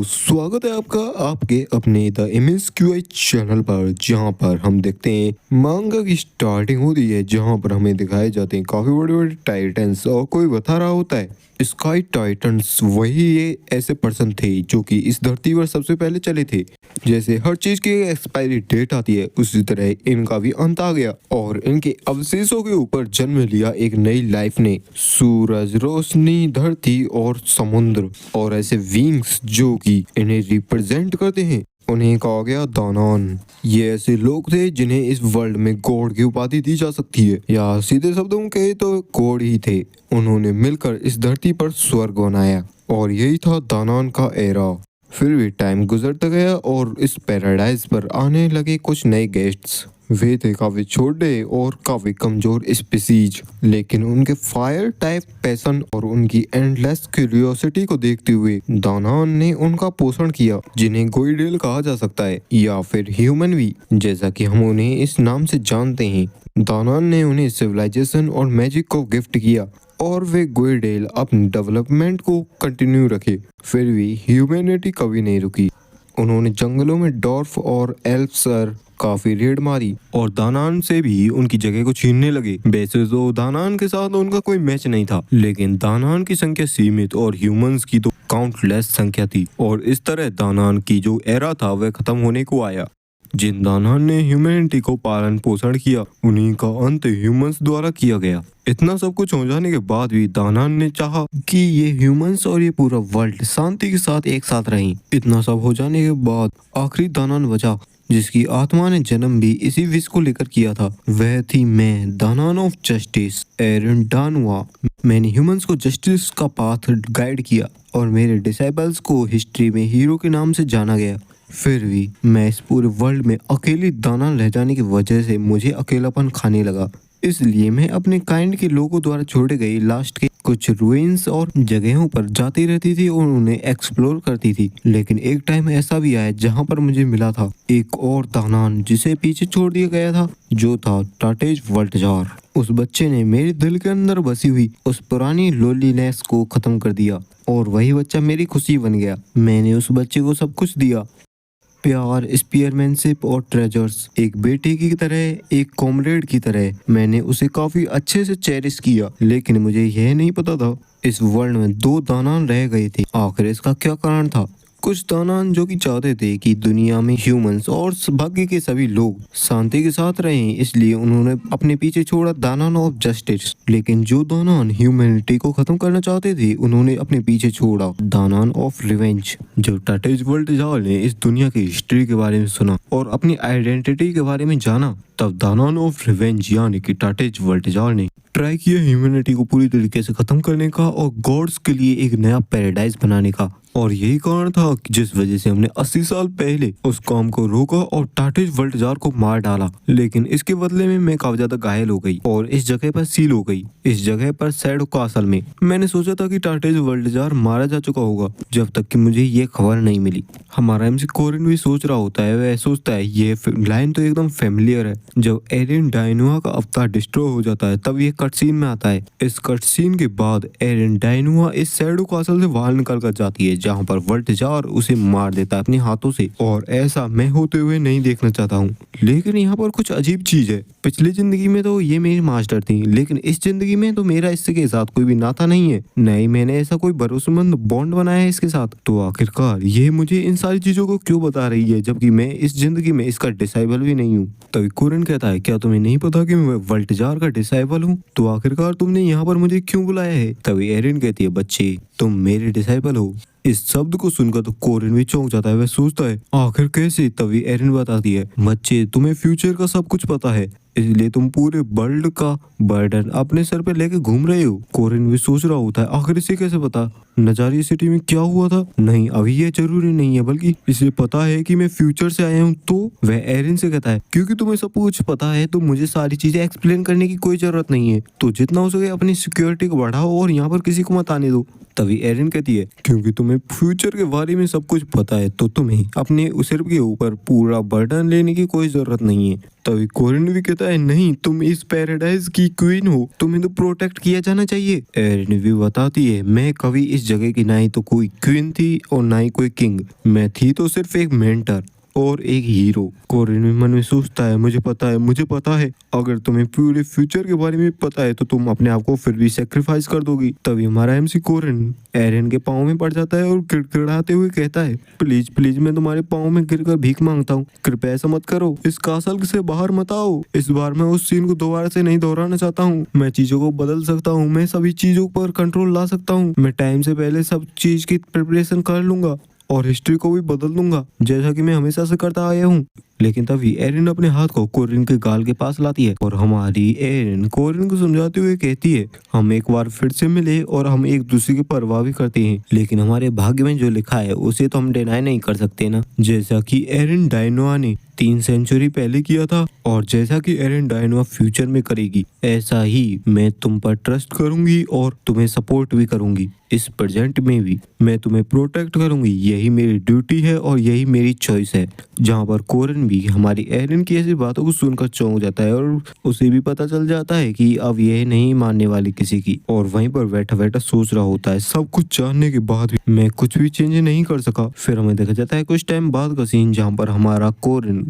स्वागत है आपका आपके अपने द MSQI चैनल पर, जहां पर हम देखते हैं मांगा की स्टार्टिंग होती है, जहां पर हमें दिखाए जाते हैं काफी बड़े बड़े टाइटन्स और कोई बता रहा होता है स्काई टाइटन्स वही ये ऐसे पर्सन थे जो कि इस धरती पर सबसे पहले चले थे। जैसे हर चीज की एक्सपायरी डेट आती है, उसी तरह इनका भी अंत आ गया और इनके अवशेषों के ऊपर जन्म लिया एक नई लाइफ ने। सूरज, रोशनी, धरती और समुद्र और ऐसे विंग्स जो कि इन्हें रिप्रेजेंट करते हैं, उन्हें कहा गया दानान। ये ऐसे लोग थे जिन्हें इस वर्ल्ड में गॉड की उपाधि दी जा सकती है, या सीधे शब्दों में कहे तो गॉड ही थे। उन्होंने मिलकर इस धरती पर स्वर्ग बनाया और यही था दानान का एरा। फिर भी टाइम गुजरता गया और इस पैराडाइज पर आने लगे कुछ नए गेस्ट्स। वे थे काफी छोटे और काफी कमजोर स्पीसीज, लेकिन उनके फायर टाइप पैशन और उनकी एंडलेस क्यूरियोसिटी को देखते हुए दानान ने उनका पोषण किया, जिन्हें गोइडेल कहा जा सकता है या फिर ह्यूमन भी, जैसा कि हम उन्हें इस नाम से जानते हैं। दानान ने उन्हें सिविलाइजेशन और मैजिक को गिफ्ट किया और वे गोइडेल अपनी डेवलपमेंट को कंटिन्यू रखे। फिर भी ह्यूमैनिटी कभी नहीं रुकी। उन्होंने जंगलों में डॉर्फ और एल्फ्सर काफी रेड मारी और दानान से भी उनकी जगह को छीनने लगे। वैसे तो दानान के साथ उनका कोई मैच नहीं था, लेकिन दानान की संख्या सीमित और ह्यूमंस की तो काउंटलेस संख्या थी और इस तरह दानान की जो एरा था वह खत्म होने को आया। जिन दानान ने ह्यूमैनिटी को पालन पोषण किया, उन्हीं का अंत ह्यूमंस द्वारा किया गया। इतना सब कुछ हो जाने के बाद भी दानान ने चाहा कि ये ह्यूमंस और ये पूरा वर्ल्ड शांति के साथ एक साथ रहें। इतना सब हो जाने के बाद आखिरी दानान बचा, जिसकी आत्मा ने जन्म भी इसी विश को लेकर किया था। वह थी मैं, दानान ऑफ जस्टिस, एरन डानुआ। मैंने ह्यूमंस को जस्टिस का पाथ गाइड किया और मेरे डिसाइपल्स को हिस्ट्री में हीरो के नाम से जाना गया। फिर भी मैं इस पूरे वर्ल्ड में अकेली दानान रह जाने की वजह से मुझे अकेलापन खाने लगा। इसलिए मैं अपने काइंड के लोगों द्वारा छोड़े गए लास्ट के कुछ रुइंस और जगहों पर जाती रहती थी और उन्हें एक्सप्लोर करती थी। लेकिन एक टाइम ऐसा भी आया जहां पर मुझे मिला था एक और दानान जिसे पीछे छोड़ दिया गया था, जो था टाटेज वल्टजार। उस बच्चे ने मेरे दिल के अंदर बसी हुई उस पुरानी लोनलीनेस को खत्म कर दिया और वही बच्चा मेरी खुशी बन गया। मैंने उस बच्चे को सब कुछ दिया, प्यार, स्पीयरमैनशिप और ट्रेजर्स। एक बेटे की तरह, एक कॉमरेड की तरह मैंने उसे काफी अच्छे से चेरिश किया। लेकिन मुझे यह नहीं पता था इस वर्ल्ड में दो दानान रह गए थे। आखिर इसका क्या कारण था? कुछ दानान जो कि चाहते थे कि दुनिया में ह्यूमंस और भाग्य के सभी लोग शांति के साथ रहें, इसलिए उन्होंने अपने पीछे छोड़ा दानान ऑफ जस्टिस। लेकिन जो दानान ह्यूमैनिटी को खत्म करना चाहते थे, उन्होंने अपने पीछे छोड़ा दानान ऑफ रिवेंज। जब टाटेज वल्टजार ने इस दुनिया की हिस्ट्री के बारे में सुना और अपनी आइडेंटिटी के बारे में जाना, तब दानान ऑफ रिवेंज यानी कि टाटेज वल्टजार ने ट्राई किया ह्यूमैनिटी को पूरी तरीके से खत्म करने का और गॉड्स के लिए एक नया पैराडाइज बनाने का। और यही कारण था कि जिस वजह से हमने 80 साल पहले उस काम को रोका और टाटेज वल्टजार को मार डाला। लेकिन इसके बदले में मैं काफी ज्यादा घायल हो गई और इस जगह पर सील हो गई। इस जगह पर सैडो कासल में मैंने सोचा था कि टाटेज वल्टजार मारा जा चुका होगा, जब तक कि मुझे ये खबर नहीं मिली। हमारा MC कोरिन भी सोच रहा होता है, वह सोचता है ये लाइन तो एकदम फेमिलियर है। जब एरन डायनुआ का अवतार डिस्ट्रॉय हो जाता है, तब ये कट सीन में आता है। इस कट सीन के बाद एरन डायनुआ इस सैडो कासल से बाहर निकल कर जाती है, जहाँ पर वल्टजार उसे मार देता है अपने हाथों से। और ऐसा मैं होते हुए नहीं देखना चाहता हूँ। लेकिन यहाँ पर कुछ अजीब चीज है। पिछली जिंदगी में तो ये मेरी मास्टर थी, लेकिन इस जिंदगी में तो मेरा इसके साथ कोई भी नाता नहीं है, नहीं मैंने ऐसा कोई भरोसेमंद बॉन्ड बनाया है इसके साथ। तो आखिरकार ये मुझे इन सारी चीजों को क्यों बता रही है, जबकि मैं इस जिंदगी में इसका डिसाइबल भी नहीं हूँ। तभी कोरिन कहता है, क्या तुम्हें नहीं पता कि मैं वल्टजार का डिसाइबल हूँ? तो आखिरकार तुमने यहाँ पर मुझे क्यों बुलाया है? तभी एरिन कहती है, बच्चे तुम मेरे डिसाइबल हो। इस शब्द को सुनकर तो कोरिन भी चौंक जाता है। वह सोचता है आखिर कैसे? तभी एरिन बताती है, बच्चे तुम्हें फ्यूचर का सब कुछ पता है, इसलिए तुम पूरे वर्ल्ड का बर्डन अपने सर पे लेके घूम रहे हो। कोरिन भी सोच रहा होता है आखिर इसे कैसे पता नजारी सिटी में क्या हुआ था। नहीं, अभी ये जरूरी नहीं है, बल्कि इसे पता है कि मैं फ्यूचर से आया हूँ। तो वह एरिन से कहता है, क्योंकि तुम्हें सब कुछ पता है तो मुझे सारी चीजें एक्सप्लेन करने की कोई जरूरत नहीं है, तो जितना हो सके अपनी सिक्योरिटी को बढ़ाओ और यहाँ पर किसी को मत आने दो। तभी एरिन कहती है, क्योंकि तुम्हें फ्यूचर के बारे में सब कुछ पता है तो तुम्हें अपने सिर के ऊपर पूरा बर्डन लेने की कोई जरूरत नहीं है। तभी कोरिन भी कहता कहता है नहीं, तुम इस पैराडाइज की क्वीन हो, तुम्हें तो प्रोटेक्ट किया जाना चाहिए। एरिन भी बताती है मैं कभी इस जगह की ना ही तो कोई क्वीन थी और ना ही कोई किंग, मैं थी तो सिर्फ एक मेंटर और एक हीरो। कोरिन मन में सोचता है मुझे पता है अगर तुम्हें पूरे फ्यूचर के बारे में पता है तो तुम अपने आप को फिर भी सेक्रीफाइस कर दोगी। तभी हमारा एमसी कोरिन एरिन के पाँव में पड़ जाता है और गिड़गिड़ाते हुए कहता है प्लीज प्लीज मैं तुम्हारे पाँव में गिरकर भीख मांगता हूँ, कृपया ऐसा मत करो, इस कासल से बाहर मत आओ। इस बार मैं उस सीन को दोबारा से नहीं दोहराना चाहता हूँ, मैं चीजों को बदल सकता हूँ, मैं सभी चीजों पर कंट्रोल ला सकता हूँ, मैं टाइम से पहले सब चीज की प्रिपरेशन कर लूंगा और हिस्ट्री को भी बदल दूंगा जैसा कि मैं हमेशा से करता आया हूँ। लेकिन तभी एरिन अपने हाथ को कोरिन के गाल के पास लाती है और हमारी एरिन कोरिन को समझाते हुए कहती है हम एक बार फिर से मिले और हम एक दूसरे की परवाह भी करते हैं, लेकिन हमारे भाग्य में जो लिखा है उसे तो हम डिनाई नहीं कर सकते ना। जैसा कि एरिन डायनोआ ने 3 सेंचुरी पहले किया था और जैसा कि एरिन डायनोआ फ्यूचर में करेगी, ऐसा ही मैं तुम पर ट्रस्ट करूंगी और तुम्हें सपोर्ट भी करूंगी। इस प्रेजेंट में भी मैं तुम्हें प्रोटेक्ट करूंगी, यही मेरी ड्यूटी है और यही मेरी चॉइस है। जहाँ पर कोरिन भी हमारी एरिन की ऐसी बातों को सुनकर चौंक जाता है और उसे भी पता चल जाता है कि अब यह नहीं मानने वाली किसी की, और वहीं पर बैठा बैठा सोच रहा होता है सब कुछ जानने के बाद भी मैं कुछ भी चेंज नहीं कर सका। फिर हमें देखा जाता है कुछ टाइम बाद का सीन जहाँ पर हमारा कोरिन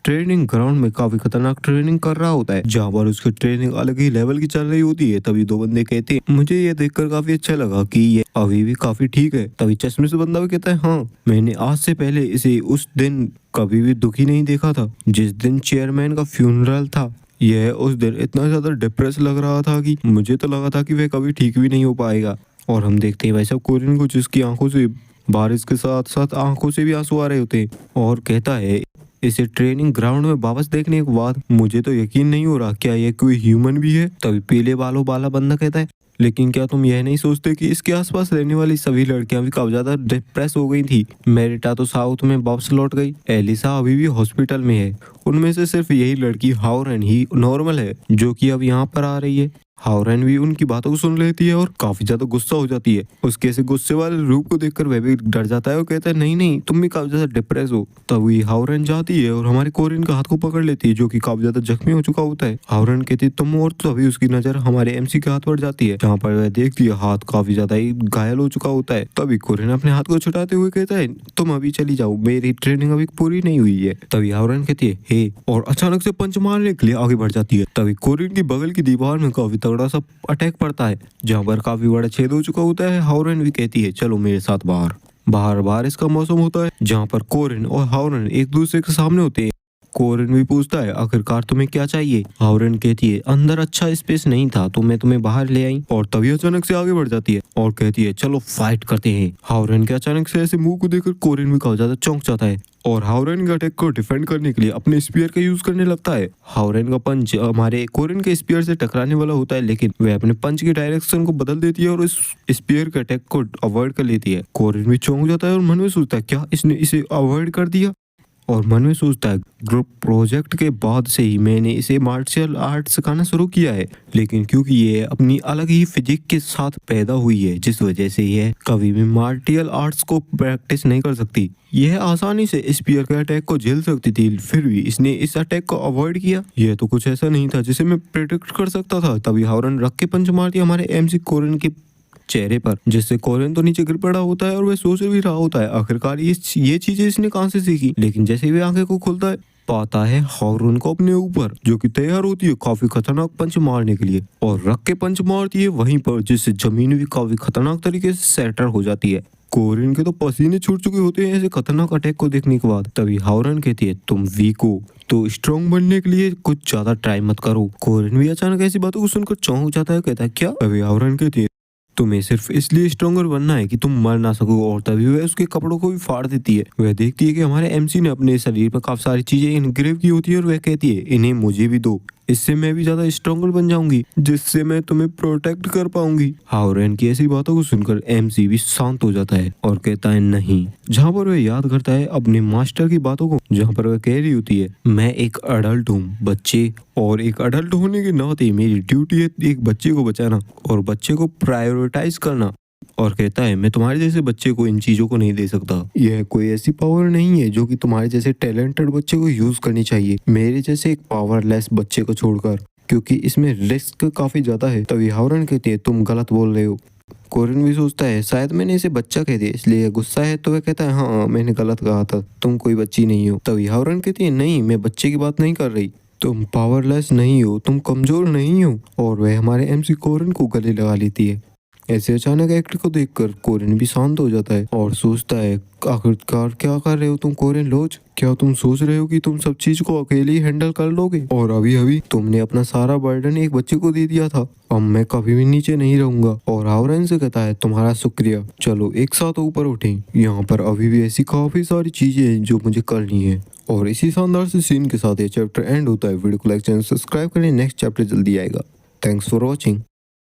ट्रेनिंग ग्राउंड में काफी खतरनाक ट्रेनिंग कर रहा होता है, जहाँ पर उसकी ट्रेनिंग अलग ही लेवल की चल रही होती है। तभी 2 बंदे कहते हैं मुझे ये देखकर काफी अच्छा लगा कि ये अभी भी काफी ठीक है। तभी चश्मे से बंदा भी कहता है हाँ, मैंने आज से पहले इसे उस दिन कभी भी दुखी नहीं देखा था जिस दिन चेयरमैन का फ्यूनरल था। यह उस दिन इतना ज्यादा डिप्रेस लग रहा था कि मुझे तो लगा था कि वह कभी ठीक भी नहीं हो पाएगा। और हम देखते हैं वैसा कोरिन को जिसकी आंखों से बारिश के साथ साथ आंखों से भी आंसू आ रहे होते हैं और कहता है इसे ट्रेनिंग ग्राउंड में वापस देखने के बाद मुझे तो यकीन नहीं हो रहा क्या ये कोई ह्यूमन भी है। तभी पीले बालों वाला बंदा कहता है लेकिन क्या तुम यह नहीं सोचते कि इसके आसपास रहने वाली सभी लड़कियां भी काफी ज्यादा डिप्रेस हो गई थी। मेरिटा तो साउथ में वापस लौट गई, एलिसा अभी भी हॉस्पिटल में है, उनमें से सिर्फ यही लड़की हाउरेन ही नॉर्मल है जो कि अब यहाँ पर आ रही है। हाउरेन भी उनकी बातों को सुन लेती है और काफी ज्यादा गुस्सा हो जाती है। उसके ऐसे गुस्से वाले रूप को देखकर वह भी डर जाता है और कहता है नहीं नहीं तुम भी काफी ज्यादा डिप्रेस हो। तभी हाउरेन जाती है और हमारे कोरिन का हाथ को पकड़ लेती है जो कि काफी ज्यादा जख्मी हो चुका होता है। हाउरेन कहती है तुम, और तभी उसकी नजर हमारे एमसी के हाथ पर जाती है जहाँ पर वह देखती है हाथ काफी ज्यादा ही घायल हो चुका होता है। तभी कोरिन अपने हाथ को छुटाते हुए कहता है तुम अभी चली जाओ, मेरी ट्रेनिंग अभी पूरी नहीं हुई है। तभी हाउरेन कहती है हे, और अचानक से पंच मारने के लिए आगे बढ़ जाती है। तभी कोरिन की बगल की दीवार में काफी तगड़ा सा अटैक पड़ता है जहाँ पर काफी बड़ा छेद हो चुका होता है। हाउरेन भी कहती है चलो मेरे साथ बाहर। बारिश का मौसम होता है जहाँ पर कोरिन और हाउरेन एक दूसरे के सामने होते हैं। कोरिन भी पूछता है आखिरकार तुम्हें क्या चाहिए। हाउरेन कहती है अंदर अच्छा स्पेस नहीं था तो मैं तुम्हें बाहर ले आई, और तभी अचानक से आगे बढ़ जाती है और कहती है चलो फाइट करते हैं। हाउरेन के अचानक से ऐसे मुंह को देखकर कोरिन भी काफी ज्यादा चौंक जाता है और हाउरेन के अटैक को डिफेंड करने के लिए अपने स्पीयर का यूज करने लगता है। हाउरेन का पंच हमारे कोरिन के स्पीयर से टकराने वाला होता है लेकिन वह अपने पंच की डायरेक्शन को बदल देती है और इस स्पीयर के अटैक को अवॉइड कर लेती है। कोरिन भी चौंक जाता है और मन में सोचता है क्या इसने इसे अवॉइड कर दिया, और मन में सोचता है ग्रुप प्रोजेक्ट के बाद से ही मैंने इसे मार्शल आर्ट सिखाना शुरू किया है, लेकिन क्योंकि ये अपनी अलग ही फिजिक के साथ पैदा हुई है जिस वजह से यह कभी भी मार्शल आर्ट्स को प्रैक्टिस नहीं कर सकती। यह आसानी से स्पीयर के अटैक को झेल सकती थी फिर भी इसने इस अटैक को अवॉइड किया। यह तो कुछ ऐसा नहीं था जिसे मैं प्रेडिक्ट कर सकता था। तभी हाउरेन रख के पंच मारती हमारे एमसी कोरिन के चेहरे पर, जिससे कोरिन तो नीचे गिर पड़ा होता है और वह सोच भी रहा होता है आखिरकार ये चीजें इसने कहां से सीखी। लेकिन जैसे ही आंखें को खुलता है पाता है हाउरेन को अपने ऊपर जो कि तैयार होती है काफी खतरनाक पंच मारने के लिए और रख के पंच मारती है वहीं पर, जिससे जमीन भी काफी खतरनाक तरीके से सेटर हो जाती है। कोरिन के तो पसीने छूट चुके होते हैं ऐसे खतरनाक अटैक को देखने के बाद। तभी हाउरेन कहती है तुम वीक हो तो स्ट्रॉन्ग बनने के लिए कुछ ज्यादा ट्राई मत करो। कोरिन भी अचानक ऐसी बातों को सुनकर चौंक जाता है, कहता है क्या। तभी हाउरेन कहती है तुम्हें सिर्फ इसलिए स्ट्रॉन्गर बनना है कि तुम मर ना सको, और तभी वह उसके कपड़ों को भी फाड़ देती है। वह देखती है कि हमारे एमसी ने अपने शरीर पर काफी सारी चीजें इनग्रेव की होती है और वह कहती है इन्हें मुझे भी दो, इससे मैं भी ज्यादा स्ट्रॉन्गर बन जाऊंगी जिससे मैं तुम्हें प्रोटेक्ट कर पाऊंगी। हाउरेन की ऐसी बातों को सुनकर एमसी भी शांत हो जाता है और कहता है नहीं, जहाँ पर वह याद करता है अपने मास्टर की बातों को जहाँ पर वह कह रही होती है मैं एक अडल्ट हूँ बच्चे, और एक अडल्ट होने के नाते मेरी ड्यूटी है एक बच्चे को बचाना और बच्चे को प्रायोरिटाइज करना। और कहता है मैं तुम्हारे जैसे बच्चे को इन चीजों को नहीं दे सकता। यह कोई ऐसी पावर नहीं है जो कि तुम्हारे जैसे टैलेंटेड बच्चे को यूज करनी चाहिए, मेरे जैसे एक पावरलेस बच्चे को छोड़कर, क्योंकि इसमें रिस्क काफी ज्यादा है। तभी हावरन कहती है तुम गलत बोल रहे हो। कोरिन भी सोचता है शायद मैंने इसे बच्चा कह दिया इसलिए गुस्सा है, तो वह कहता है हाँ मैंने गलत कहा था, तुम कोई बच्ची नहीं हो। तभी हावरन कहती है नहीं मैं बच्चे की बात नहीं कर रही, तुम पावरलेस नहीं हो, तुम कमजोर नहीं हो। और वह हमारे एमसी कोरिन को गले लगा लेती है। ऐसे अचानक एक्टर को देखकर कोरिन भी शांत हो जाता है और सोचता है आखिरकार क्या कर रहे हो तुम कोरिन लोज, क्या तुम सोच रहे हो कि तुम सब चीज को अकेले ही हैंडल कर लोगे? और अभी अभी तुमने अपना सारा बर्डन एक बच्चे को दे दिया था, अब मैं कभी भी नीचे नहीं रहूंगा। और हावरन से कहता है तुम्हारा शुक्रिया, चलो एक साथ ऊपर उठें, यहाँ पर अभी भी ऐसी काफी सारी चीजें हैं जो मुझे करनी है। और इसी शानदार से सीन के साथ ये चैप्टर एंड होता है। वीडियो को लाइक चैनल सब्सक्राइब करें, नेक्स्ट चैप्टर जल्दी आएगा। Thanks for watching.